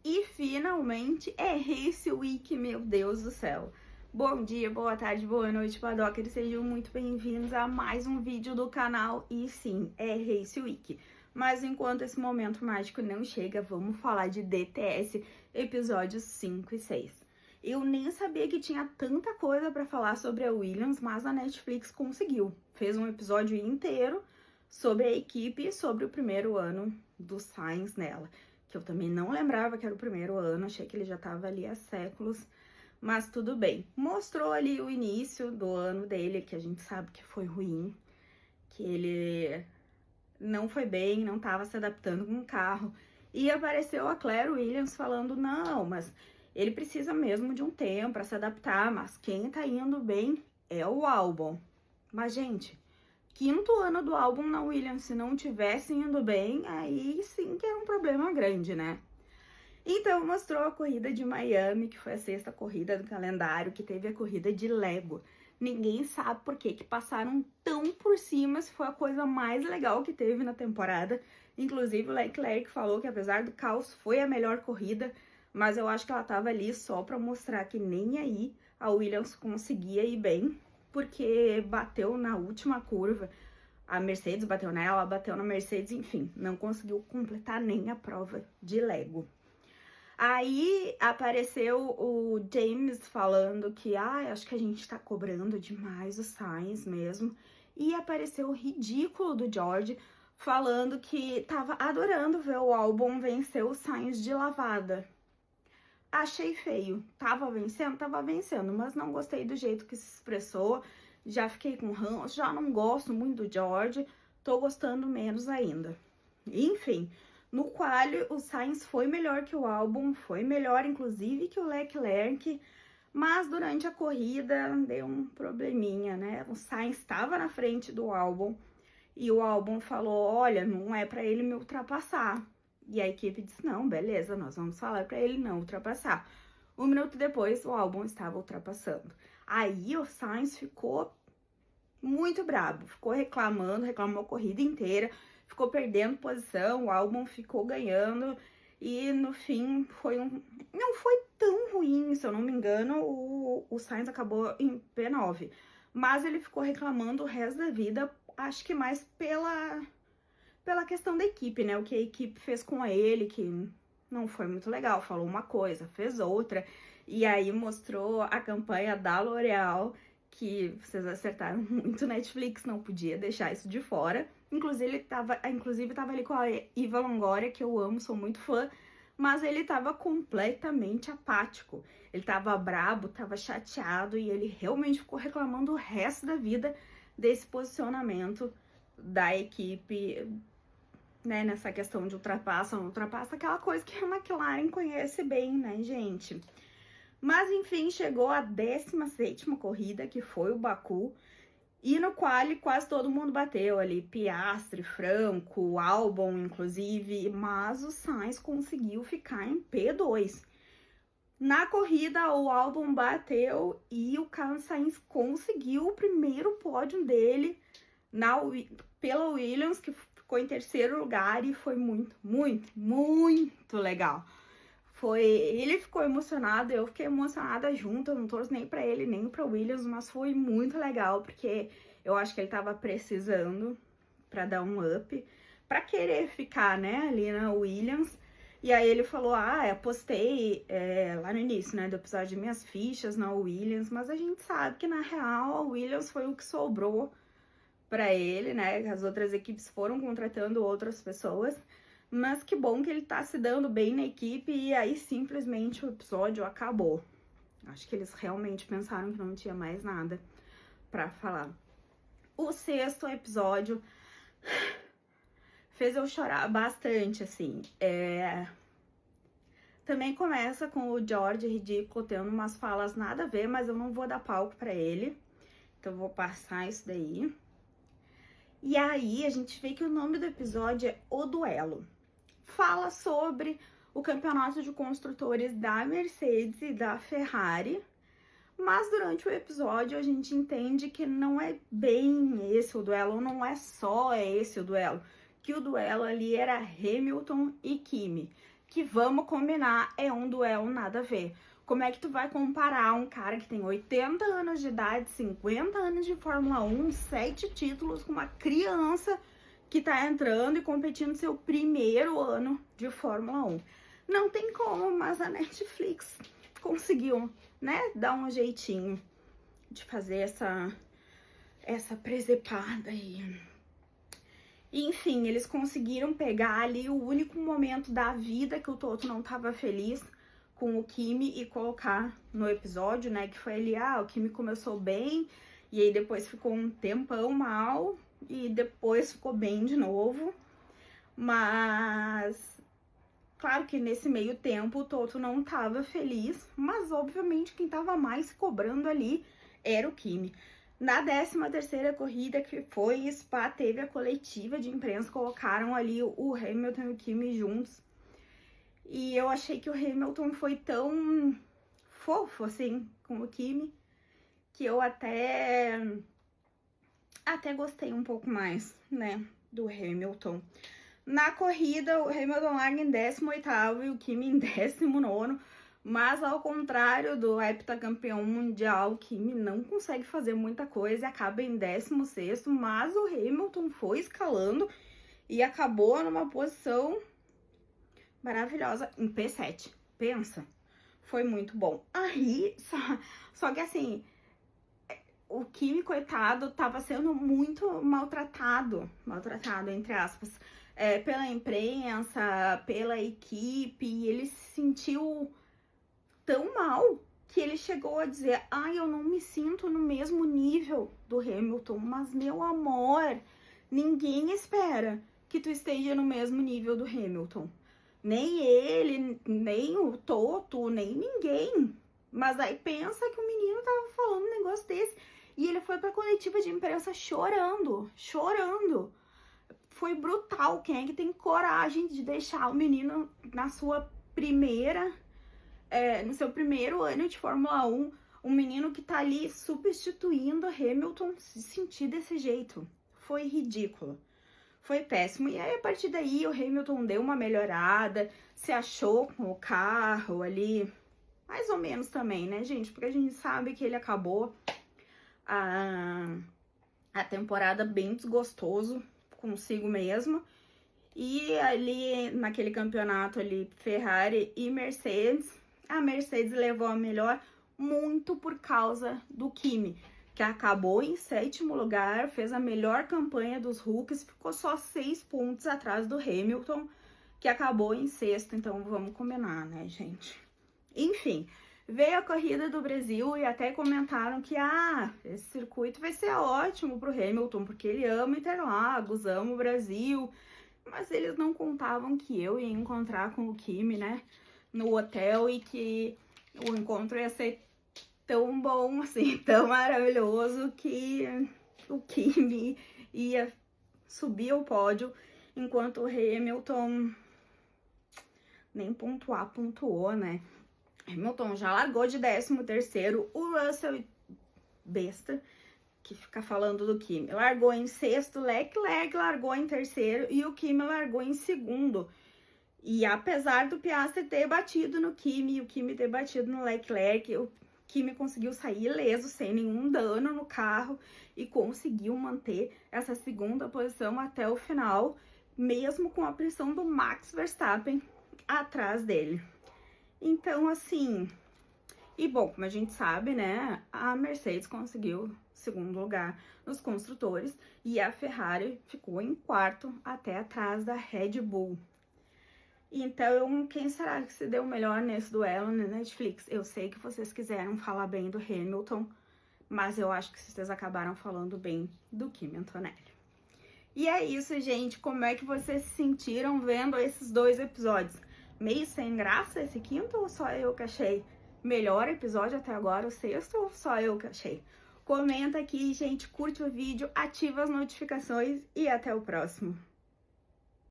E finalmente é Race Week, meu Deus do céu. Bom dia, boa tarde, boa noite, Paddockers, sejam muito bem-vindos a mais um vídeo do canal. E sim, é Race Week. Mas enquanto esse momento mágico não chega, vamos falar de DTS, episódios 5 e 6. Eu nem sabia que tinha tanta coisa pra falar sobre a Williams, mas a Netflix conseguiu. Fez um episódio inteiro sobre a equipe e sobre o primeiro ano do Sainz nela. Que eu também não lembrava que era o primeiro ano, achei que ele já estava ali há séculos, mas tudo bem. Mostrou ali o início do ano dele, que a gente sabe que foi ruim, que ele não foi bem, não estava se adaptando com o carro. E apareceu a Claire Williams falando, não, mas ele precisa mesmo de um tempo para se adaptar, mas quem tá indo bem é o Albon. Mas, gente, quinto ano do álbum na Williams, se não tivesse indo bem, aí sim que é um problema grande, né? Então mostrou a corrida de Miami, que foi a sexta corrida do calendário, que teve a corrida de Lego. Ninguém sabe por que passaram tão por cima, se foi a coisa mais legal que teve na temporada. Inclusive o Leclerc falou que apesar do caos foi a melhor corrida, mas eu acho que ela tava ali só para mostrar que nem aí a Williams conseguia ir bem, porque bateu na última curva, a Mercedes bateu nela, bateu na Mercedes, enfim, não conseguiu completar nem a prova de Lego. Aí apareceu o James falando que, acho que a gente tá cobrando demais o Sainz mesmo, e apareceu o ridículo do George falando que tava adorando ver o Albon vencer o Sainz de lavada. Achei feio. Tava vencendo, mas não gostei do jeito que se expressou. Já fiquei com ranço, já não gosto muito do George, tô gostando menos ainda. Enfim, no quali o Sainz foi melhor que o Albon, foi melhor inclusive que o Leclerc, mas durante a corrida deu um probleminha, né? O Sainz estava na frente do Albon e o Albon falou, olha, não é para ele me ultrapassar. E a equipe disse, não, beleza, nós vamos falar para ele não ultrapassar. Um minuto depois, o Albon estava ultrapassando. Aí o Sainz ficou muito brabo, ficou reclamou a corrida inteira, ficou perdendo posição, o Albon ficou ganhando e no fim não foi tão ruim, se eu não me engano, o Sainz acabou em P9, mas ele ficou reclamando o resto da vida, acho que mais pela questão da equipe, né? O que a equipe fez com ele, que não foi muito legal. Falou uma coisa, fez outra. E aí mostrou a campanha da L'Oréal, que vocês acertaram muito, Netflix não podia deixar isso de fora. Inclusive tava ali com a Eva Longoria, que eu amo, sou muito fã, mas ele tava completamente apático. Ele tava brabo, tava chateado e ele realmente ficou reclamando o resto da vida desse posicionamento da equipe, né, nessa questão de ultrapassa, não ultrapassa, aquela coisa que a McLaren conhece bem, né, gente? Mas, enfim, chegou a 17ª corrida, que foi o Baku, e no quali quase todo mundo bateu ali, Piastri, Franco, Albon, inclusive, mas o Sainz conseguiu ficar em P2. Na corrida, o Albon bateu e o Carlos Sainz conseguiu o primeiro pódio dele pela Williams, que ficou em terceiro lugar e foi muito, muito, muito legal. Ele ficou emocionado, eu fiquei emocionada junto, eu não torço nem pra ele, nem pra Williams, mas foi muito legal, porque eu acho que ele tava precisando pra dar um up, pra querer ficar, né, ali na Williams. E aí ele falou, eu postei lá no início, né, do episódio de minhas fichas na Williams, mas a gente sabe que na real a Williams foi o que sobrou para ele, né? As outras equipes foram contratando outras pessoas, mas que bom que ele tá se dando bem na equipe e aí simplesmente o episódio acabou. Acho que eles realmente pensaram que não tinha mais nada para falar. O sexto episódio fez eu chorar bastante, assim. Também começa com o George ridículo tendo umas falas nada a ver, mas eu não vou dar palco para ele, então eu vou passar isso daí. E aí a gente vê que o nome do episódio é O Duelo. Fala sobre o campeonato de construtores da Mercedes e da Ferrari, mas durante o episódio a gente entende que não é bem esse o duelo, não é só esse o duelo, que o duelo ali era Hamilton e que, vamos combinar, é um duelo nada a ver. Como é que tu vai comparar um cara que tem 80 anos de idade, 50 anos de Fórmula 1, 7 títulos, com uma criança que tá entrando e competindo seu primeiro ano de Fórmula 1? Não tem como, mas a Netflix conseguiu, né, dar um jeitinho de fazer essa presepada aí. Enfim, eles conseguiram pegar ali o único momento da vida que o Toto não tava feliz com o Kimi e colocar no episódio, né? Que foi ali, o Kimi começou bem, e aí depois ficou um tempão mal, e depois ficou bem de novo. Mas, claro que nesse meio tempo o Toto não tava feliz, mas obviamente quem tava mais cobrando ali era o Kimi. Na 13ª corrida, que foi Spa, teve a coletiva de imprensa, colocaram ali o Hamilton e o Kimi juntos. E eu achei que o Hamilton foi tão fofo, assim, com o Kimi, que eu até gostei um pouco mais, né, do Hamilton. Na corrida, o Hamilton larga em 18º e o Kimi em 19º, mas ao contrário do heptacampeão mundial, o Kimi não consegue fazer muita coisa e acaba em 16º, mas o Hamilton foi escalando e acabou numa posição maravilhosa em P7. Pensa, foi muito bom. Aí, só que assim, o Kimi, coitado, tava sendo muito maltratado, entre aspas, pela imprensa, pela equipe, e ele se sentiu tão mal que ele chegou a dizer: eu não me sinto no mesmo nível do Hamilton, mas meu amor, ninguém espera que tu esteja no mesmo nível do Hamilton. Nem ele, nem o Toto, nem ninguém. Mas aí pensa que o menino tava falando um negócio desse. E ele foi pra coletiva de imprensa chorando. Foi brutal. Quem é que tem coragem de deixar o menino na sua no seu primeiro ano de Fórmula 1, um menino que tá ali substituindo Hamilton, se sentir desse jeito? Foi ridículo. Foi péssimo. E aí, a partir daí, o Hamilton deu uma melhorada, se achou com o carro ali, mais ou menos também, né, gente? Porque a gente sabe que ele acabou a temporada bem desgostoso consigo mesmo. E ali, naquele campeonato ali, Ferrari e Mercedes, a Mercedes levou a melhor muito por causa do Kimi, que acabou em 7º lugar, fez a melhor campanha dos rookies, ficou só 6 pontos atrás do Hamilton, que acabou em 6º, então vamos combinar, né, gente? Enfim, veio a corrida do Brasil e até comentaram que, esse circuito vai ser ótimo pro Hamilton, porque ele ama Interlagos, ama o Brasil, mas eles não contavam que eu ia encontrar com o Kimi, né, no hotel, e que o encontro ia ser tão bom, assim, tão maravilhoso, que o Kimi ia subir ao pódio, enquanto o Hamilton nem pontuou, né? Hamilton já largou de 13º, o Russell, besta, que fica falando do Kimi, largou em 6º, Leclerc largou em 3º e o Kimi largou em 2º. E apesar do Piastri ter batido no Kimi, o Kimi ter batido no Leclerc, o Kimi conseguiu sair ileso, sem nenhum dano no carro, e conseguiu manter essa 2ª posição até o final, mesmo com a pressão do Max Verstappen atrás dele. Então, assim, e bom, como a gente sabe, né, a Mercedes conseguiu 2º lugar nos construtores e a Ferrari ficou em 4º, até atrás da Red Bull. Então, quem será que se deu melhor nesse duelo na Netflix? Eu sei que vocês quiseram falar bem do Hamilton, mas eu acho que vocês acabaram falando bem do Kimi Antonelli. E é isso, gente. Como é que vocês se sentiram vendo esses 2 episódios? Meio sem graça esse 5º, ou só eu que achei melhor episódio até agora, o 6º, ou só eu que achei? Comenta aqui, gente, curte o vídeo, ativa as notificações e até o próximo.